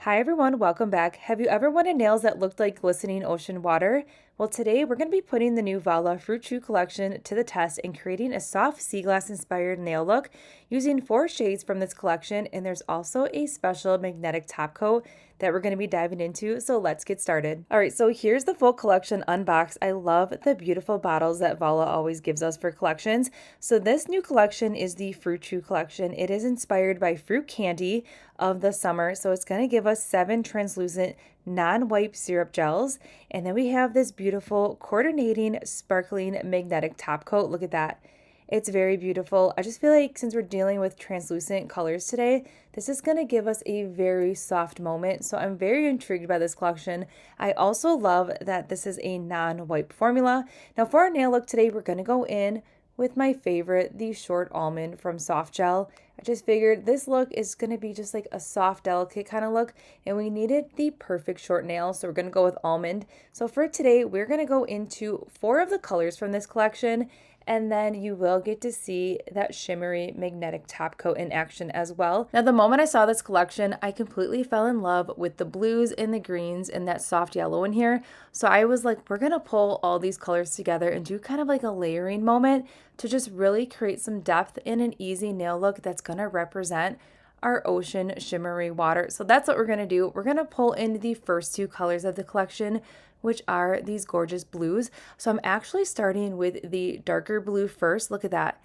Hi everyone, welcome back. Have you ever wanted nails that looked like glistening ocean water? Well, today we're going to be putting the new VALLA Furuchu Collection to the test and creating a soft sea glass inspired nail look using 4 shades from this collection, and there's also a special magnetic top coat that we're going to be diving into, so let's get started. All right, so here's the full collection unboxed. I love the beautiful bottles that VALLA always gives us for collections. So this new collection is the Furuchu Collection. It is inspired by fruit candy of the summer, so it's going to give us 7 translucent non-wipe syrup gels, and then we have this beautiful coordinating sparkling magnetic top coat. Look at that. It's very beautiful. I just feel like since we're dealing with translucent colors today, this is going to give us a very soft moment. So I'm very intrigued by this collection. I also love that this is a non-wipe formula. Now for our nail look today, we're going to go in with my favorite, the short almond from Soft Gel. I just figured this look is going to be just like a soft, delicate kind of look, and we needed the perfect short nail, so we're going to go with almond. So for today, we're going to go into 4 of the colors from this collection, and then you will get to see that shimmery magnetic top coat in action as well. Now, the moment I saw this collection, I completely fell in love with the blues and the greens and that soft yellow in here. So I was like, we're gonna pull all these colors together and do kind of like a layering moment to just really create some depth in an easy nail look that's gonna represent our ocean shimmery water. So that's what we're gonna do. We're gonna pull in the first 2 colors of the collection, which are these gorgeous blues. So I'm actually starting with the darker blue first. Look at that.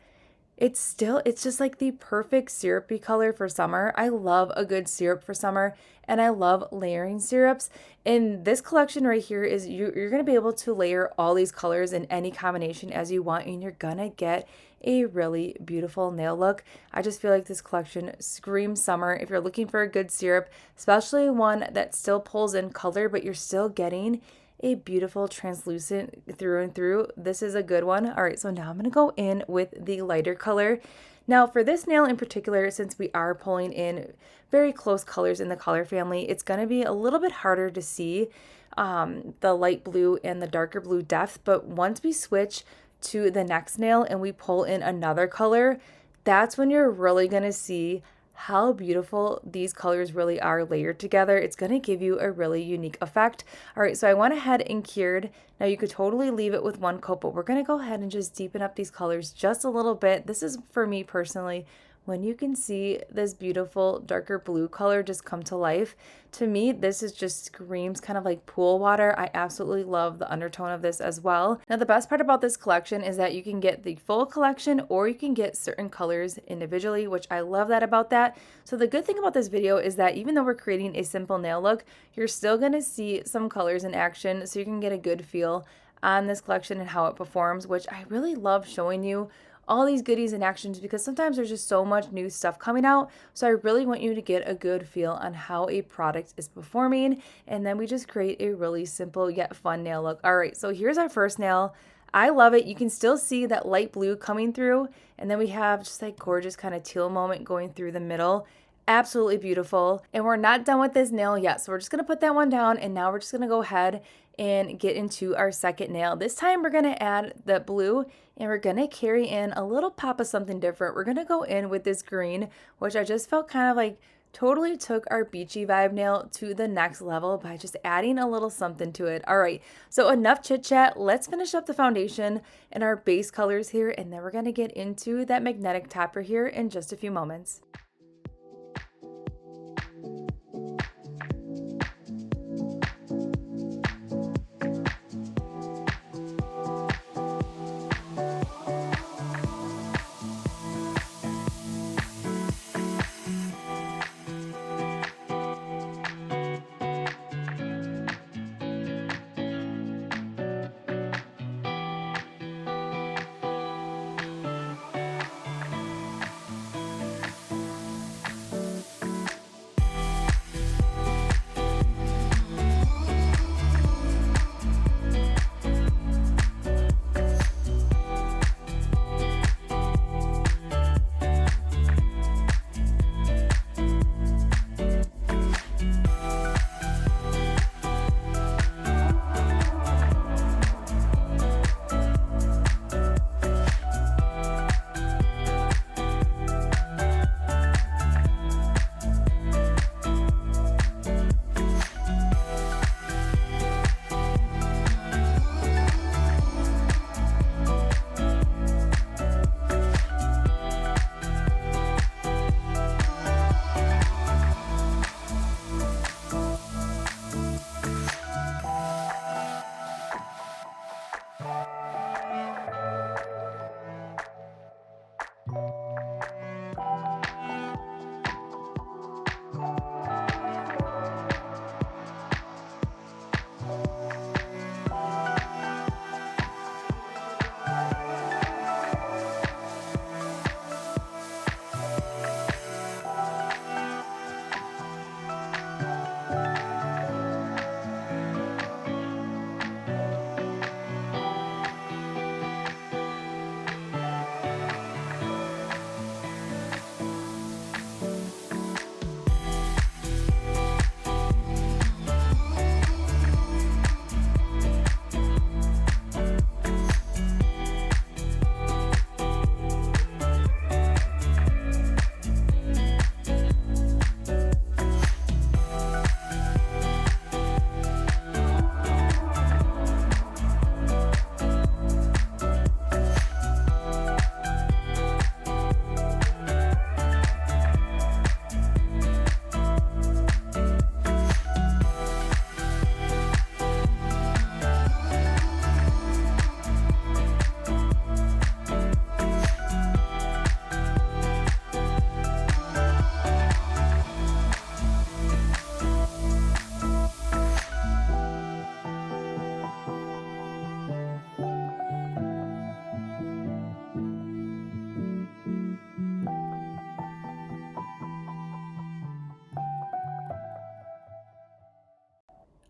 It's just like the perfect syrupy color for summer. I love a good syrup for summer, and I love layering syrups. And this collection right here is you're going to be able to layer all these colors in any combination as you want, and you're going to get a really beautiful nail look. I just feel like this collection screams summer. If you're looking for a good syrup, especially one that still pulls in color, but you're still getting a beautiful translucent through and through, this is a good one. All right, so now I'm gonna go in with the lighter color. Now for this nail in particular, since we are pulling in very close colors in the color family, it's gonna be a little bit harder to see the light blue and the darker blue depth, but once we switch to the next nail and we pull in another color, that's when you're really gonna see how beautiful these colors really are layered together. It's going to give you a really unique effect. All right, so I went ahead and cured. Now you could totally leave it with one coat, but we're going to go ahead and just deepen up these colors just a little bit. This is for me personally, when you can see this beautiful darker blue color just come to life. To me, this is just screams kind of like pool water. I absolutely love the undertone of this as well. Now, the best part about this collection is that you can get the full collection or you can get certain colors individually, which I love that about that. So the good thing about this video is that even though we're creating a simple nail look, you're still going to see some colors in action so you can get a good feel on this collection and how it performs, which I really love showing you all these goodies and actions because sometimes there's just so much new stuff coming out. So I really want you to get a good feel on how a product is performing, and then we just create a really simple yet fun nail look. All right, so here's our first nail. I love it. You can still see that light blue coming through, and then we have just like gorgeous kind of teal moment going through the middle. Absolutely beautiful. And we're not done with this nail yet, so we're just gonna put that one down, and now we're just gonna go ahead and get into our second nail. This time we're gonna add the blue and we're gonna carry in a little pop of something different. We're gonna go in with this green, which I just felt kind of like totally took our beachy vibe nail to the next level by just adding a little something to it. All right, so enough chit chat. Let's finish up the foundation and our base colors here, and then we're gonna get into that magnetic topper here in just a few moments.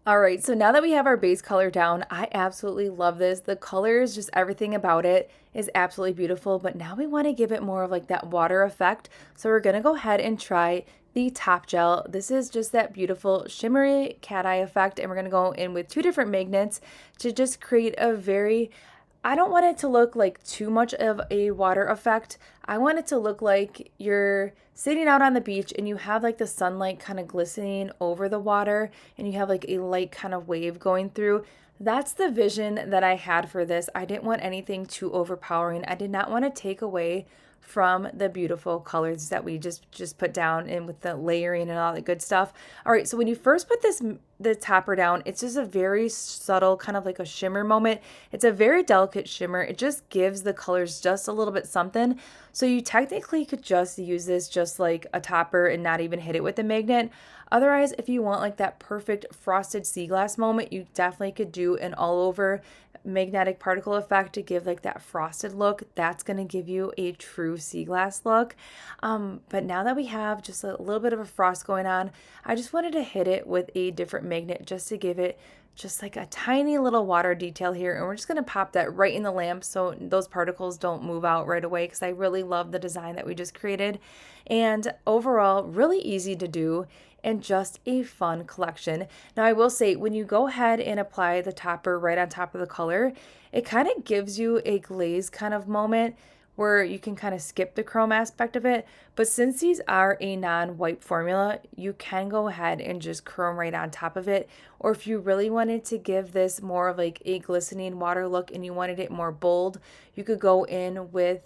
All right, so now that we have our base color down, I absolutely love this. The colors, just everything about it is absolutely beautiful, but now we want to give it more of like that water effect. So we're gonna go ahead and try the top gel. This is just that beautiful shimmery cat eye effect, and we're gonna go in with two different magnets to just create a very, I don't want it to look like too much of a water effect. I want it to look like you're sitting out on the beach and you have like the sunlight kind of glistening over the water and you have like a light kind of wave going through. That's the vision that I had for this. I didn't want anything too overpowering. I did not want to take away from the beautiful colors that we just put down and with the layering and all the good stuff. All right, so when you first put the topper down, it's just a very subtle kind of like a shimmer moment. It's a very delicate shimmer. It just gives the colors just a little bit something. So you technically could just use this just like a topper and not even hit it with a magnet. Otherwise, if you want like that perfect frosted sea glass moment, you definitely could do an all over magnetic particle effect to give like that frosted look. That's going to give you a true sea glass look. But now that we have just a little bit of a frost going on, I just wanted to hit it with a different magnet just to give it just like a tiny little water detail here. And we're just going to pop that right in the lamp so those particles don't move out right away, because I really love the design that we just created. And overall, really easy to do and just a fun collection. Now, I will say, when you go ahead and apply the topper right on top of the color, it kind of gives you a glaze kind of moment where you can kind of skip the chrome aspect of it. But since these are a non-wipe formula, you can go ahead and just chrome right on top of it. Or if you really wanted to give this more of like a glistening water look and you wanted it more bold, you could go in with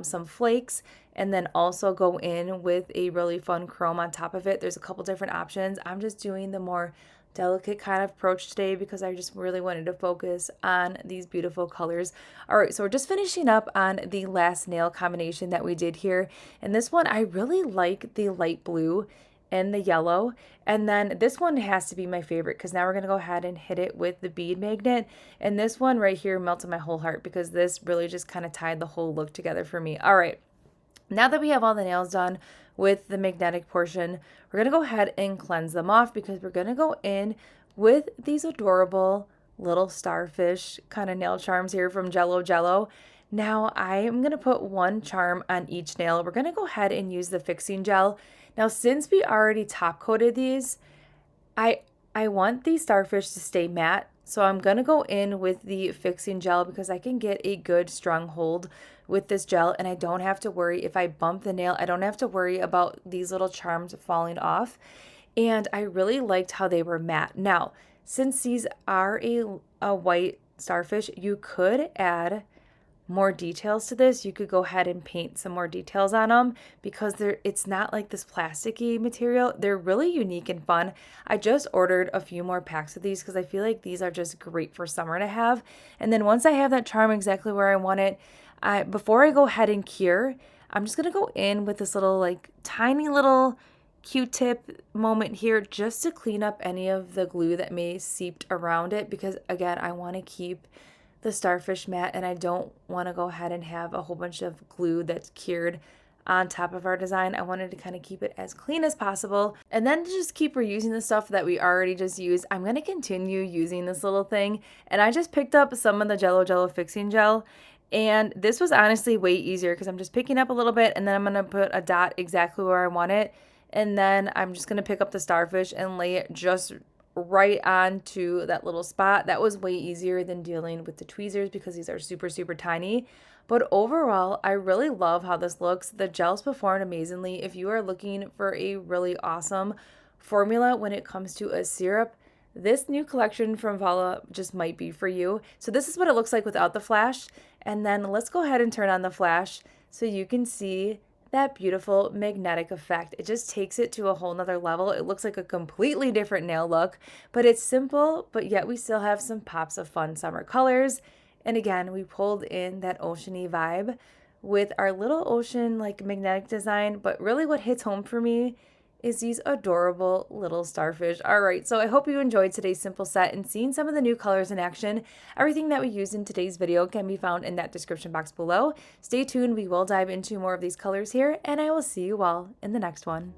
some flakes and then also go in with a really fun chrome on top of it. There's a couple different options. I'm just doing the more delicate kind of approach today because I just really wanted to focus on these beautiful colors. All right, so we're just finishing up on the last nail combination that we did here. And this one, I really like the light blue and the yellow. And then this one has to be my favorite because now we're going to go ahead and hit it with the bead magnet. And this one right here melted my whole heart because this really just kind of tied the whole look together for me. All right. Now that we have all the nails done with the magnetic portion, we're going to go ahead and cleanse them off because we're going to go in with these adorable little starfish kind of nail charms here from Jello. Now I am going to put one charm on each nail. We're going to go ahead and use the fixing gel. Now, since we already top coated these, I want these starfish to stay matte. So I'm going to go in with the fixing gel because I can get a good strong hold with this gel and I don't have to worry if I bump the nail. I don't have to worry about these little charms falling off. And I really liked how they were matte. Now, since these are a white starfish, you could add more details to this. You could go ahead and paint some more details on them because it's not like this plasticky material. They're really unique and fun. I just ordered a few more packs of these because I feel like these are just great for summer to have. And then once I have that charm exactly where I want it, before I go ahead and cure, I'm just going to go in with this little like tiny little Q-tip moment here just to clean up any of the glue that may seeped around it because again, I want to keep the starfish matte and I don't want to go ahead and have a whole bunch of glue that's cured on top of our design. I wanted to kind of keep it as clean as possible and then to just keep reusing the stuff that we already just used. I'm going to continue using this little thing and I just picked up some of the Jello fixing gel and this was honestly way easier because I'm just picking up a little bit and then I'm going to put a dot exactly where I want it and then I'm just going to pick up the starfish and lay it just right onto that little spot. That was way easier than dealing with the tweezers because these are super, super tiny. But overall, I really love how this looks. The gels performed amazingly. If you are looking for a really awesome formula when it comes to a syrup, this new collection from VALLA just might be for you. So this is what it looks like without the flash. And then let's go ahead and turn on the flash so you can see that beautiful magnetic effect. It just takes it to a whole nother level. It looks like a completely different nail look, but it's simple, but yet we still have some pops of fun summer colors. And again, we pulled in that oceany vibe with our little ocean like magnetic design, but really what hits home for me is these adorable little starfish. All right, so I hope you enjoyed today's simple set and seeing some of the new colors in action. Everything that we used in today's video can be found in that description box below. Stay tuned, we will dive into more of these colors here, and I will see you all in the next one.